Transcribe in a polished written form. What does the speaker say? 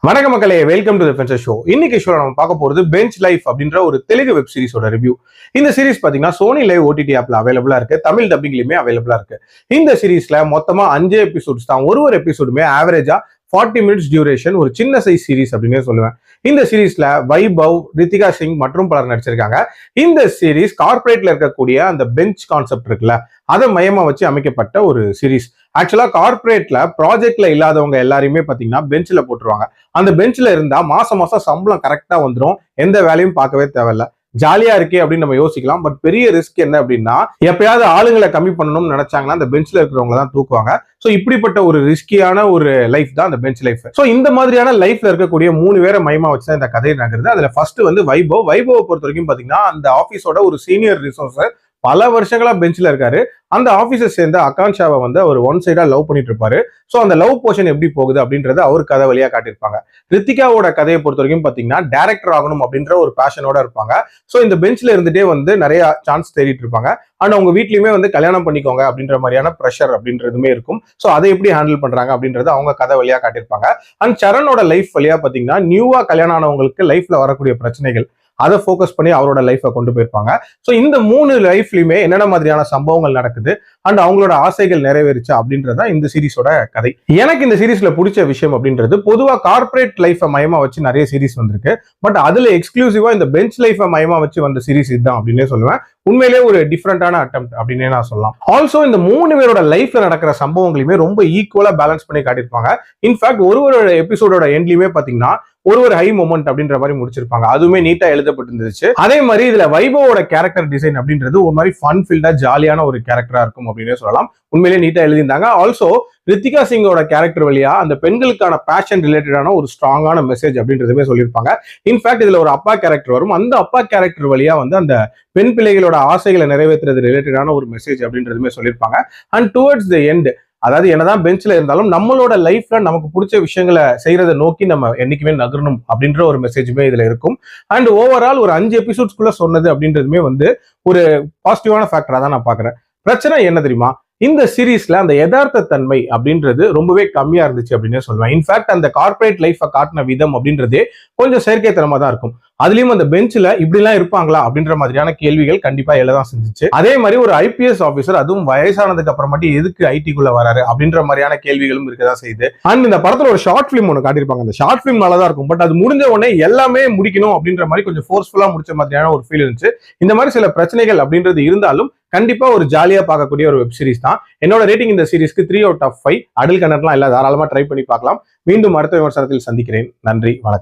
வணக்கம் மக்களே, welcome to the ஃபென்சர் show. இன்னைக்கு ஷோல நம்ம பார்க்க போறது பெஞ்ச் லைஃப் அப்படின்ற ஒரு தெலுங்கு வெப் சீரிஸோட ரிவ்யூ. இந்த சீரிஸ் பாத்தீங்கன்னா சோனி லைவ் ஓடிடி ஆப்ல அவைலபிளா இருக்கு, தமிழ் டப்பிங்லயுமே அவைலபிளா இருக்கு. இந்த சீரிஸ்ல மொத்தமா 5 எபிசோட்ஸ் தான். ஒரு எபிசோடுமே ஆவரேஜா 40 மினிட்ஸ் டியூரேஷன், ஒரு சின்ன சைஸ் சீரிஸ் அப்படின்னே சொல்லுவேன். இந்த சீரிஸ்ல வைபவ், ரித்திகா சிங் மற்றும் பலர் நடிச்சிருக்காங்க. இந்த சீரிஸ் கார்பரேட்ல இருக்கக்கூடிய அந்த பெஞ்ச் கான்செப்ட் இருக்குல்ல, அதை மையமா வச்சு அமைக்கப்பட்ட ஒரு சீரிஸ். ஆக்சுவலா கார்பரேட்ல ப்ராஜெக்ட்ல இல்லாதவங்க எல்லாரையுமே பாத்தீங்கன்னா பெஞ்ச்ல போட்டுருவாங்க. அந்த பெஞ்ச்ல இருந்தா மாசம் சம்பளம் கரெக்டா வந்துடும், எந்த வேலையும் பார்க்கவே தேவையில்ல. ஜாலியா இருக்கே அப்படின்னு நம்ம யோசிக்கலாம். பட் பெரிய ரிஸ்க் என்ன அப்படின்னா, எப்பயாவது ஆளுங்களை கம்மி பண்ணணும்னு நினைச்சாங்கன்னா அந்த பெஞ்ச்ல இருக்கிறவங்க தான் தூக்குவாங்க. சோ இப்படிப்பட்ட ஒரு ரிஸ்கியான ஒரு லைஃப் தான் அந்த பெஞ்ச் லைஃப். சோ இந்த மாதிரியான லைஃப்ல இருக்கக்கூடிய 3 பேரை மையமா வச்சுதான் இந்த கதை நகருது. அதுல ஃபர்ஸ்ட் வந்து வைபவ் பொறுத்த வரைக்கும் பாத்தீங்கன்னா அந்த ஆபீஸோட ஒரு சீனியர் ரிசோர்ஸ், பல வருஷங்களா பெஞ்ச்ல இருக்காரு. அந்த ஆபீஸை சேர்ந்த ஆகாங்ஷாவை வந்து அவர் ஒன் சைடா லவ் பண்ணிட்டு இருப்பாரு. சோ அந்த லவ் போர்ஷன் எப்படி போகுது அப்படின்றத அவர் கதை வழியா காட்டியிருப்பாங்க. ரித்திகாவோட கதையை பொறுத்த வரைக்கும் பாத்தீங்கன்னா டைரக்டர் ஆகணும் அப்படின்ற ஒரு பேஷனோட இருப்பாங்க. சோ இந்த பெஞ்ச்ல இருந்துட்டே வந்து நிறைய சான்ஸ் தேடிட்டு இருப்பாங்க. ஆனா அவங்க வீட்லயுமே வந்து கல்யாணம் பண்ணிக்கோங்க அப்படின்ற மாதிரியான ப்ரெஷர் அப்படின்றதுமே இருக்கும். சோ அதை எப்படி ஹேண்டில் பண்றாங்க அப்படின்றத அவங்க கதை வழியா காட்டியிருப்பாங்க. அண்ட் சரணோட லைஃப் வழியா பாத்தீங்கன்னா நியூவா கல்யாணம் ஆனவங்களுக்கு லைஃப்ல வரக்கூடிய பிரச்சனைகள், அதை ஃபோக்கஸ் பண்ணி அவரோட லைஃபை கொண்டு போயிருப்பாங்க. ஸோ இந்த 3 லைஃப்லயுமே என்னென்ன மாதிரியான சம்பவங்கள் நடக்குது அண்ட் அவங்களோட ஆசைகள் நிறைவேறிச்சா அப்படின்றத இந்த சீரிஸோட கதை. எனக்கு இந்த சீரிஸ்ல பிடிச்ச விஷயம் அப்படின்றது, பொதுவா கார்பரேட் லைஃபை மையமா வச்சு நிறைய சீரிஸ் வந்திருக்கு. பட் அதுல எக்ஸ்க்ளூசிவா இந்த பெஞ்ச் லைஃபை மையமா வச்சு வந்த சீரிஸ் இதுதான் அப்படின்னே சொல்லுவேன். உண்மையிலேயே ஒரு டிஃப்ரெண்டான அட்டெம்ப்ட் அப்படின்னே நான் சொல்லலாம். ஆல்சோ இந்த 3 பேரோட லைஃப்ல நடக்கிற சம்பவங்களையுமே ரொம்ப ஈக்குவலா பேலன்ஸ் பண்ணி காட்டியிருப்பாங்க. இன்ஃபேக்ட் ஒரு எபிசோடோட எண்ட்லயுமே பாத்தீங்கன்னா ஒரு ஹை மொமெண்ட் அப்படின்ற மாதிரி முடிச்சிருப்பாங்க. அதுவுமே நீட்டா எழுதப்பட்டிருந்துச்சு. அதே மாதிரி இதுல வைபவோட கேரக்டர் டிசைன் அப்படின்றது ஒரு மாதிரி ஃபன் ஃபீல்டா ஜாலியான ஒரு கேரக்டரா இருக்கும் அப்படின்னே சொல்லலாம். உண்மையிலேயே நீட்டா எழுதியிருந்தாங்க. ஆல்சோ ரித்திகா சிங்கோட கேரக்டர் வழியா அந்த பெண்களுக்கான பேஷன் ரிலேட்டடான ஒரு ஸ்ட்ராங்கான மெசேஜ் அப்படின்றதுமே சொல்லியிருப்பாங்க. இன்ஃபேக்ட் இதுல ஒரு அப்பா கேரக்டர் வரும். அந்த அப்பா கேரக்டர் வழியா வந்து அந்த பெண் பிள்ளைகளோட ஆசைகளை நிறைவேற்றுறது ரிலேட்டடான ஒரு மெசேஜ் அப்படின்றதுமே சொல்லியிருப்பாங்க. அண்ட் டுவர்ட்ஸ் த எண்ட், அதாவது என்னதான் பெஞ்ச்ல இருந்தாலும் நம்மளோட லைஃப்ல நமக்கு பிடிச்ச விஷயங்களை செய்யறதை நோக்கி நம்ம என்னைக்குமே நகரணும் அப்படின்ற ஒரு மெசேஜுமே இதுல இருக்கும். அண்ட் ஓவரால் ஒரு 5 எபிசோட்ஸ்குள்ள சொன்னது அப்படின்றதுமே வந்து ஒரு பாசிட்டிவான ஃபேக்டரா தான் நான் பாக்குறேன். பிரச்சனை என்ன தெரியுமா, இந்த சீரீஸ்ல அந்த யதார்த்த தன்மை அப்படின்றது ரொம்பவே கம்மியா இருந்துச்சு அப்படின்னே சொல்லுவேன். இன்ஃபேக்ட் அந்த கார்பரேட் லைஃபை காட்டின விதம் அப்படின்றதே கொஞ்சம் செயற்கைத்தனமா தான் இருக்கும். அதுலயும் அந்த பெஞ்ச்ல இப்படி எல்லாம் இருப்பாங்களா அப்படின்ற மாதிரியான கேள்விகள் கண்டிப்பா எழதான் செஞ்சுச்சு. அதே மாதிரி ஒரு ஐபிஎஸ் ஆபீசர், அதுவும் வயசானதுக்கு அப்புறமாட்டி எதுக்கு ஐடிக்குள்ள வராரு அப்படின்ற மாதிரியான கேள்விகளும் இருக்கதான் செய்யுது. அண்ட் இந்த படத்துல ஒரு ஷார்ட் பிலிம் ஒன்று காட்டியிருப்பாங்க. அந்த ஷார்ட் பிலிம் நல்லதா இருக்கும். பட் அது முடிஞ்ச உடனே எல்லாமே முடிக்கணும் அப்படின்ற மாதிரி கொஞ்சம் ஃபோர்ஸ்ஃபுல்லா முடிச்ச மாதிரியான ஒரு ஃபீல் இருந்துச்சு. இந்த மாதிரி சில பிரச்சனைகள் அப்படின்றது இருந்தாலும் கண்டிப்பா ஒரு ஜாலியா பார்க்கக்கூடிய ஒரு வெப் சீரிஸ் தான். என்னோட ரேட்டிங் இந்த சீரிஸ்க்கு 3/5. அடல் கண்டென்ட்லாம் இல்ல, தாராளமா ட்ரை பண்ணி பார்க்கலாம். மீண்டும் அடுத்த விமர்சனத்தில் சந்திக்கிறேன். நன்றி, வணக்கம்.